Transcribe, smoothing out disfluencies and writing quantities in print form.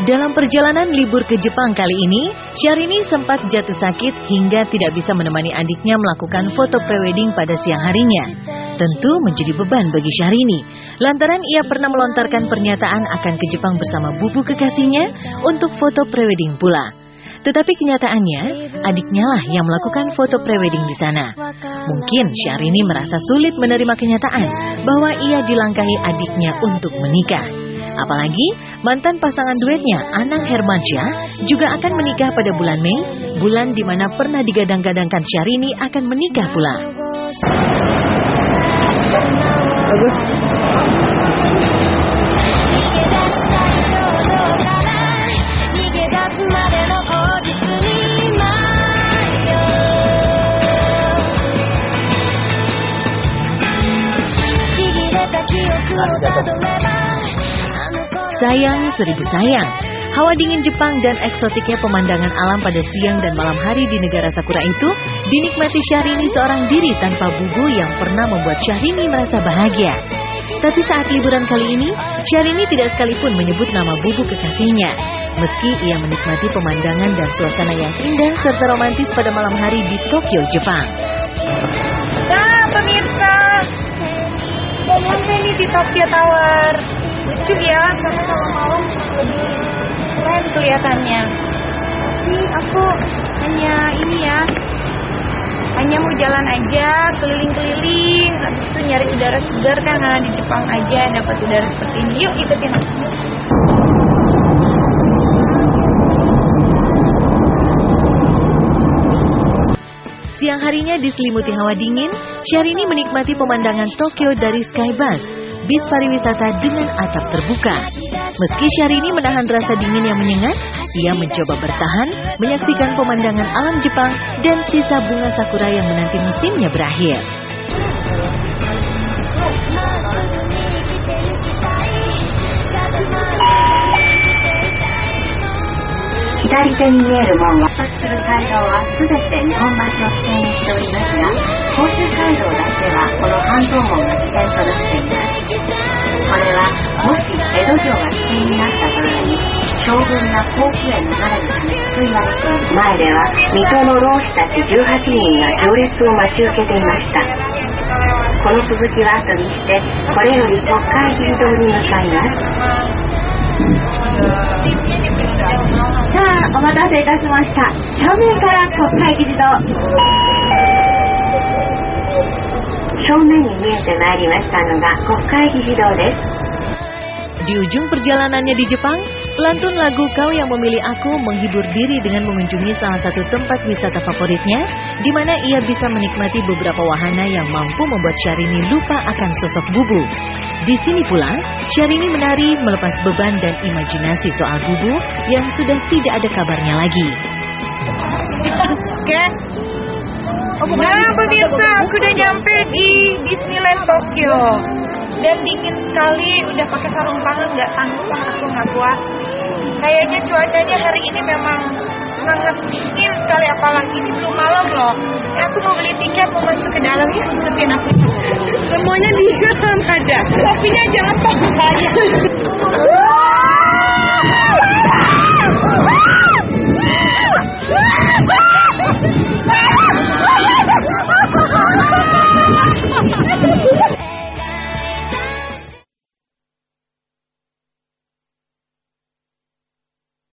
Dalam perjalanan libur ke Jepang kali ini, Syahrini sempat jatuh sakit hingga tidak bisa menemani adiknya melakukan foto prewedding pada siang harinya. Tentu menjadi beban bagi Syahrini, lantaran ia pernah melontarkan pernyataan akan ke Jepang bersama bubu kekasihnya untuk foto prewedding pula. Tetapi kenyataannya, adiknya lah yang melakukan foto prewedding di sana. Mungkin Syahrini merasa sulit menerima kenyataan bahwa ia dilangkahi adiknya untuk menikah. Apalagi mantan pasangan duetnya Anang Hermansyah juga akan menikah pada bulan Mei, bulan di mana pernah digadang-gadangkan Syahrini akan menikah pula. Sayang seribu sayang, hawa dingin Jepang dan eksotiknya pemandangan alam pada siang dan malam hari di negara Sakura itu dinikmati Syahrini seorang diri tanpa bubu yang pernah membuat Syahrini merasa bahagia. Tapi saat liburan kali ini, Syahrini tidak sekalipun menyebut nama bubu kekasihnya, meski ia menikmati pemandangan dan suasana yang indah serta romantis pada malam hari di Tokyo, Jepang. Nah, pemirsa, mau nyampe nih di Tokyo Tower. Lucu ya, karena kalau malam lebih keren kelihatannya. Tapi aku hanya mau jalan aja, keliling-keliling. Habis itu nyari udara segar kan, karena di Jepang aja dapat udara seperti ini. Yuk ikutin aku. Siang harinya diselimuti hawa dingin, Syahrini menikmati pemandangan Tokyo dari Skybus, bis pariwisata dengan atap terbuka. Meski Syahrini menahan rasa dingin yang menyengat, ia mencoba bertahan, menyaksikan pemandangan alam Jepang dan sisa bunga sakura yang menanti musimnya berakhir. 左手に見える門は出発する街道はすべて日本橋を起点にしておりますが、甲州街道だけはこの半蔵門が起点となっています。これはもし江戸城が起点になった場合に将軍が甲府へ逃れるため救いられている。前では水戸の浪士たち18人が行列を待ち受けていました。この続きは後にしてこれより国会議事堂に向かいます。さあ、お待たせいたしました。正面から国会議事堂。正面に見えてまいりましたのが国会議事堂です。 Di ujung perjalanannya di Jepang, pelantun lagu Kau Yang Memilih Aku menghibur diri dengan mengunjungi salah satu tempat wisata favoritnya, di mana ia bisa menikmati beberapa wahana yang mampu membuat Syahrini lupa akan sosok bubu. Di sini pula, Syahrini menari melepas beban dan imajinasi soal bubu yang sudah tidak ada kabarnya lagi. Oke. Nah, pemirsa, aku udah nyampe di Disneyland Tokyo. Dan dingin sekali, udah pakai sarung tangan, nggak sanggup, aku nggak kuat. Kayaknya cuacanya hari ini memang sangat dingin sekali, apalagi ini belum malam loh. Aku mau beli tiket, mau masuk ke dalam, ya ikutin aku. Semuanya dingin ada. Kopinya jangan pakai saya.